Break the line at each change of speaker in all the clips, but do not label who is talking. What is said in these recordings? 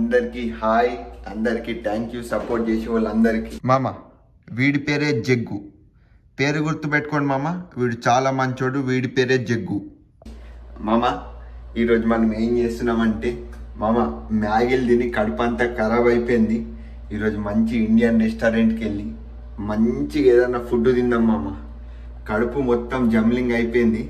అందరికి హాయ్, అందరికి thank you support చేసే వాళ్ళందరికీ. మామ వీడి పేరే జగ్గు, పేరు గుర్తు పెట్టుకోండి మామ, వీడు చాలా మంచోడు, వీడి పేరే జగ్గు. మామ ఈరోజు మనం ఏం చేస్తున్నామంటే మామ మ్యాగీలు తిని కడుపు అంతా ఖరాబ్ అయిపోయింది. ఈరోజు మంచి ఇండియన్ రెస్టారెంట్కి వెళ్ళి మంచిగా ఏదైనా ఫుడ్ తిందాం మామ. కడుపు మొత్తం జంబ్లింగ్ అయిపోయింది,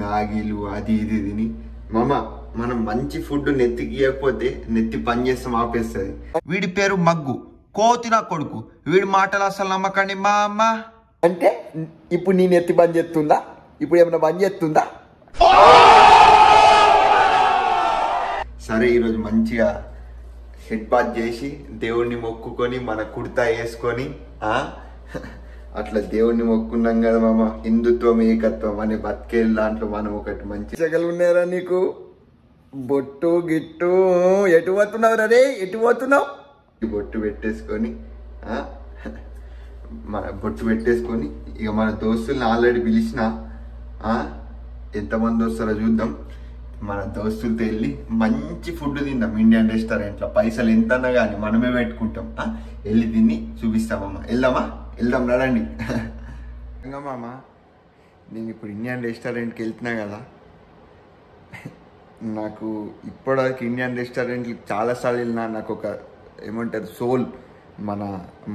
మ్యాగీలు అది ఇది తిని. మామ మనం మంచి ఫుడ్ నెత్తికి ఇవ్వకపోతే నెత్తి పని చేస్తాం ఆపేస్తుంది. వీడి పేరు మగ్గు, కోతినా కొడుకు, వీడి మాటలు అసలు నమ్మకండి మా అమ్మ.
అంటే ఇప్పుడు నీ నెత్తి బంద్ చేస్తుందా? ఇప్పుడు ఏమైనా బంద్ చేస్తుందా?
సరే ఈరోజు మంచిగా హెడ్ బాత్ చేసి దేవుణ్ణి మొక్కుకొని మన కుర్తా వేసుకొని అట్లా దేవుణ్ణి మొక్కున్నాం కదా మామ. హిందుత్వం ఏకత్వం అనే బతికే దాంట్లో మనం ఒకటి మంచి
చెగలు ఉన్నారా నీకు? బొట్టు గిట్టు ఎటు పోతున్నావు రే? ఎటు పోతున్నావు?
బొట్టు పెట్టేసుకొని ఇక మన దోస్తుల్ని ఆల్రెడీ పిలిచిన, ఎంతమంది వస్తారో చూద్దాం. మన దోస్తులతో వెళ్ళి మంచి ఫుడ్ తిందాం ఇండియన్ రెస్టారెంట్లో. పైసలు ఎంతన్నా కానీ మనమే పెట్టుకుంటాం. వెళ్ళి తిని చూపిస్తామమ్మ. వెళ్దాం రండి. ఇంకా మామ నేను ఇప్పుడు ఇండియన్ రెస్టారెంట్కి వెళ్తున్నా కదా, నాకు ఇప్పటివరకు ఇండియన్ రెస్టారెంట్కి చాలాసార్లు వెళ్ళినా నాకు ఒక ఏమంటారు సోల్, మన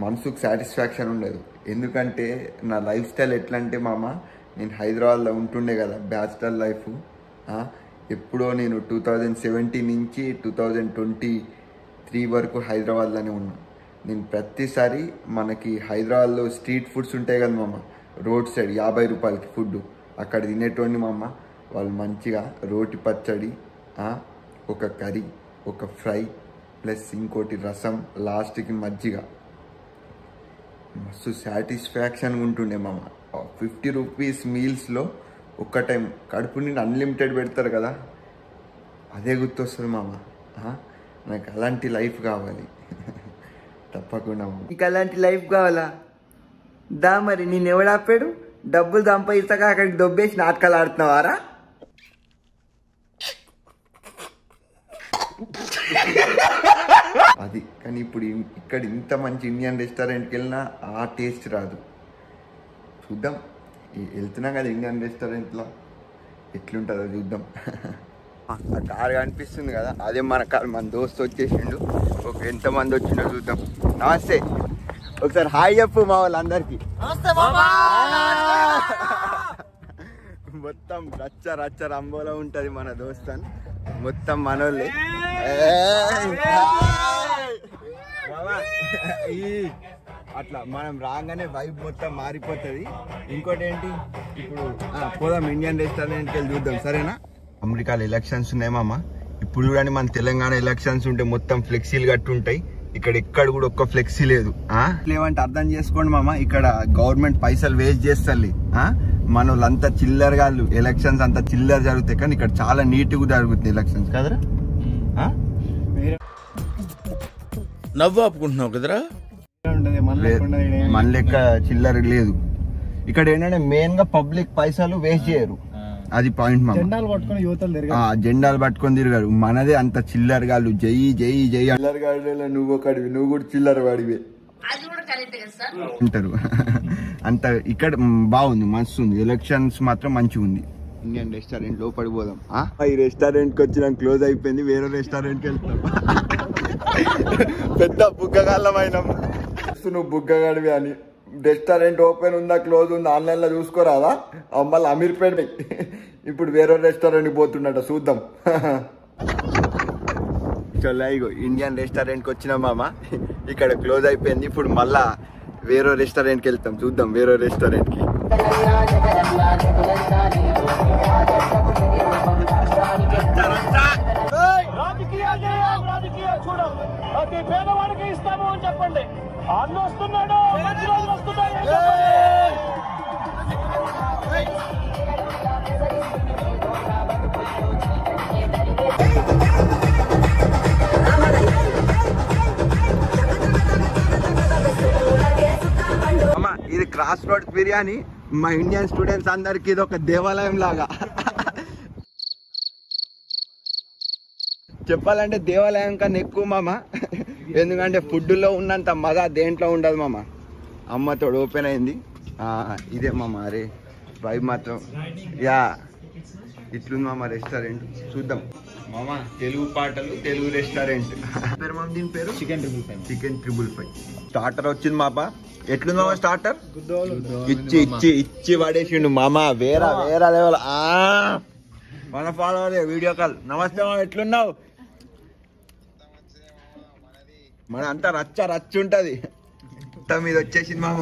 మనసుకు సాటిస్ఫాక్షన్ ఉండదు. ఎందుకంటే నా లైఫ్ స్టైల్ ఎట్లా అంటే మామ, నేను హైదరాబాద్లో ఉంటుండే కదా బ్యాచిలర్ లైఫ్. ఎప్పుడో నేను 2017 నుంచి 2023 వరకు హైదరాబాద్లోనే ఉన్నా. నేను ప్రతిసారి మనకి హైదరాబాద్లో స్ట్రీట్ ఫుడ్స్ ఉంటాయి కదా మామ, రోడ్ సైడ్ 50 రూపాయలకి ఫుడ్, అక్కడ తినేటోని మామ. వాళ్ళు మంచిగా రోటి పచ్చడి, ఒక కర్రీ, ఒక ఫ్రై ప్లస్ ఇంకోటి రసం, లాస్ట్కి మజ్జిగ. మస్తు సాటిస్ఫాక్షన్గా ఉంటుండే మామ. 50 రూపీస్ మీల్స్లో ఒక్క టైం కడుపు నిండి అన్లిమిటెడ్ పెడతారు కదా, అదే గుర్తొస్తుంది మామ. నాకు అలాంటి లైఫ్ కావాలి తప్పకుండా.
నీకు అలాంటి లైఫ్ కావాలా? దా మరి నేను ఎవడాపాడు? డబ్బులు సంపాదిస్తాక అక్కడికి దొబ్బేసి నాటకాలు ఆడుతున్నావారా?
అది కానీ ఇప్పుడు ఇక్కడ ఇంత మంచి ఇండియన్ రెస్టారెంట్కి వెళ్ళినా ఆ టేస్ట్ రాదు. చూద్దాం, వెళ్తున్నాం కదా ఇండియన్ రెస్టారెంట్లో, ఎట్లుంటుందో చూద్దాం. ఆ కార్ కనిపిస్తుంది కదా, అదే మన కార్. మన దోస్తు వచ్చేసిండు, ఎంతమంది వచ్చిండో చూద్దాం. నమస్తే, ఒకసారి హాయ్ చెప్పు మా వాళ్ళందరికీ. మొత్తం రచ్చ రచ్చ రంబోలో ఉంటుంది మన దోస్తాన్, మొత్తం మనోళ్ళే. అట్లా మనం రాగానే వైబ్ మొత్తం మారిపోతుంది. ఇంకోటి ఏంటి, ఇప్పుడు పోదాం ఇండియన్ రెస్టారెంట్కి వెళ్ళి చూద్దాం, సరేనా? అమెరికాలో ఎలక్షన్స్ ఉన్నాయి మామ. ఇప్పుడు చూడండి మన తెలంగాణ ఎలక్షన్స్ ఉంటే మొత్తం ఫ్లెక్సీలు కట్టి ఉంటాయి, ఇక్కడ ఎక్కడ కూడా ఒక్క ఫ్లెక్సీ లేదు. ఏమంటే అర్థం చేసుకోండి మామ, ఇక్కడ గవర్నమెంట్ పైసలు వేస్ట్ చేస్తారు. మన వాళ్ళంతా చిల్లరగా, ఎలక్షన్స్ అంతా చిల్లర జరుగుతాయి, కానీ ఇక్కడ చాలా నీట్గా జరుగుతాయి ఎలక్షన్స్ కదరా.
నవ్వు ఆపుకుంటున్నావు కదరా,
మన లెక్క చిల్లర లేదు ఇక్కడ. ఏంటంటే మెయిన్ గా పబ్లిక్ పైసలు వేస్ట్ చేయరు, అది పాయింట్. జెండాలు పట్టుకొని తిరగారు. మనదే అంత చిల్లరగాళ్ళు, జై జై జై చిల్లరగాడు. నువ్వు ఒకడివి, నువ్వు కూడా చిల్లర వాడివి అంటారు. అంత ఇక్కడ బాగుంది, మస్తు ఉంది. ఎలక్షన్స్ మాత్రం మంచిగా ఉంది. ఇండియన్ రెస్టారెంట్ లోపడి పోదాం. ఈ రెస్టారెంట్ కి వచ్చి క్లోజ్ అయిపోయింది, వేరే రెస్టారెంట్ కి వెళ్తాం. పెద్ద బుగ్గగాళ్ళమైన నువ్వు బుగ్గగాడివి అని. రెస్టారెంట్ ఓపెన్ ఉందా క్లోజ్ ఉందా ఆన్లైన్ లో చూసుకోరాదా? మళ్ళీ అమీర్పేట ఇప్పుడు వేరే రెస్టారెంట్కి పోతున్నట్ట, చూద్దాం. చొల్లాయిగో ఇండియన్ రెస్టారెంట్కి వచ్చినా మామ, ఇక్కడ క్లోజ్ అయిపోయింది. ఇప్పుడు మళ్ళా వేరే రెస్టారెంట్కి వెళ్తాం, చూద్దాం వేరే రెస్టారెంట్కి.
చెప్పండి, అన్న వస్తున్నాడు,
ఇది క్రాస్ రోడ్ బిర్యానీ. మా ఇండియన్ స్టూడెంట్స్ అందరికి ఇది ఒక దేవాలయం లాగా. చెప్పాలంటే దేవాలయం కన్నా ఎక్కువ మామ. ఎందుకంటే ఫుడ్లో ఉన్నంత మజా దేంట్లో ఉండదు మామ. అమ్మతో ఓపెన్ అయింది. ఇదే మామ. అరే వైబ్ మాత్రం యా ఇట్లుంది మామ రెస్టారెంట్. చూద్దాం మామ. తెలుగు పాటలు తెలుగు రెస్టారెంట్. పేరు మామ దీని పేరు చికెన్ 555. స్టార్టర్ వచ్చింది మాప. ఎట్లుంది మామ స్టార్టర్? ఇచ్చి పడేసిండు మామ. వేరే లెవెల్. మన ఫాలోవర్ వీడియో కాల్. నమస్తే మామ, ఎట్లున్నావు? మన అంతా రచ్చ ఉంటది. మీద వచ్చేసింది మామ.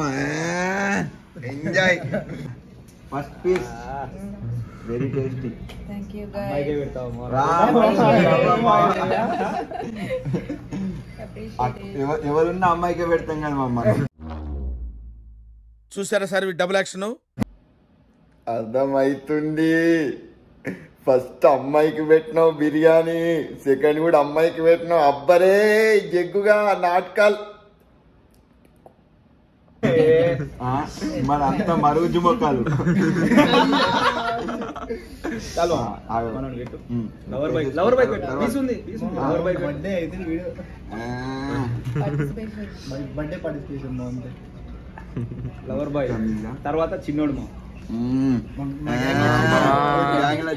Enjoy. First piece very tasty. ఎవరున్నా అమ్మాయికే పెడతాం కదా మామ.
చూసారా సార్ డబుల్ యాక్షన్?
అర్థమైతుంది. ఫస్ట్ అమ్మాయికి పెట్టినావు బిర్యానీ, సెకండ్ కూడా అమ్మాయికి పెట్టినావు. అబ్బరే జగ్గుగా నాటకాలు. మన అంతా మరుగుజు మొక్కలు.
తర్వాత చిన్నోడు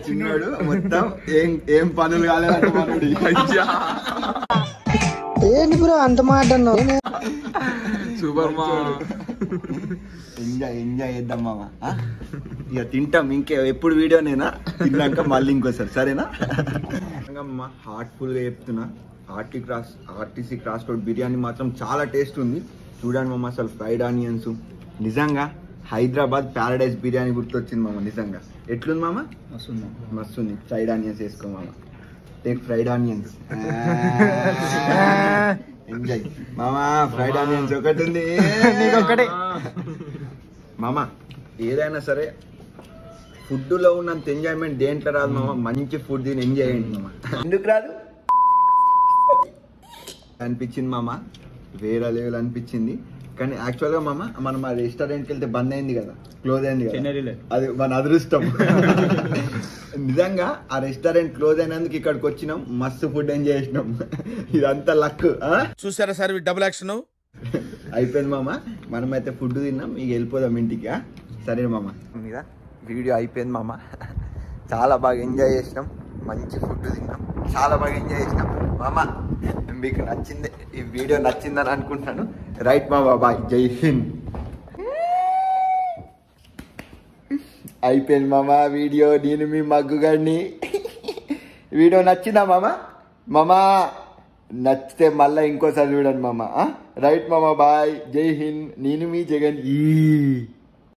చిన్నోడు మొత్తం ఏం పనులు కాలేదు మనోడి.
ఏంటి బ్రో అంత మాట అన్నావు?
సూపర్ మా. ఎంజాయ్ చేద్దాం మామ. ఇక తింటాం. ఇంకే ఎప్పుడు వీడియో నేనా తిన్నాక మళ్ళీ ఇంకోసారి సరేనా? హార్ట్ఫుల్గా చెప్తున్నా. ఆర్టీసీ క్రాస్ రోడ్ బిర్యానీ మాత్రం చాలా టేస్ట్ ఉంది. చూడండి మామ, అసలు ఫ్రైడ్ ఆనియన్స్ నిజంగా హైదరాబాద్ ప్యారడైజ్ బిర్యానీ గుర్తొచ్చింది మామ. నిజంగా ఎట్లుంది మామ? మస్తుంది. ఫ్రైడ్ ఆనియన్స్ వేసుకో మామ. Take fried onions. ఎంజాయ్ మామా. ఫ్రైడ్ ఆనియన్స్ ఒకటి ఉంది ఒకటే మామ. ఏదైనా సరే ఫుడ్లో ఉన్నంత ఎంజాయ్మెంట్ దేంట్లో రాదు మామ. మంచి ఫుడ్ తిని ఎంజాయ్ చేయండి మామ. ఎందుకు రాదు అనిపించింది మామ. వేరే లెవెల్ అనిపించింది. కానీ యాక్చువల్గా మామ మనం ఆ రెస్టారెంట్కి వెళ్తే బంద్ అయింది కదా, క్లోజ్ అయింది కదా. అది మన అదృష్టం. నిజంగా ఆ రెస్టారెంట్ క్లోజ్ అయినందుకు ఇక్కడికి వచ్చినాం. మస్తు ఫుడ్ ఎంజాయ్ చేసినాం. ఇదంతా లక్.
చూసారా సార్ డబుల్ యాక్షన్?
అయిపోయింది మామ. మనమైతే ఫుడ్ తిన్నాం. ఇక వెళ్ళిపోదాం ఇంటికి. సరే మామ. మీద వీడియో అయిపోయింది మామ. చాలా బాగా ఎంజాయ్ చేసినాం. మంచి ఫుడ్ తిన్నాం. చాలా బాగా ఎంజాయ్ చేసినాం మామ. మీకు నచ్చింది, ఈ వీడియో నచ్చిందని అనుకుంటున్నాను. రైట్ మామ. బాయ్. జై హింద్. అయిపోయింది మామ వీడియో. నేను మీ మగ్గుగాడిని. వీడియో నచ్చిందా మామ? మామ నచ్చితే మళ్ళీ ఇంకోసారి చూడండి మామ. రైట్ మామ. బాయ్. జై హింద్. నేను మీ జగన్.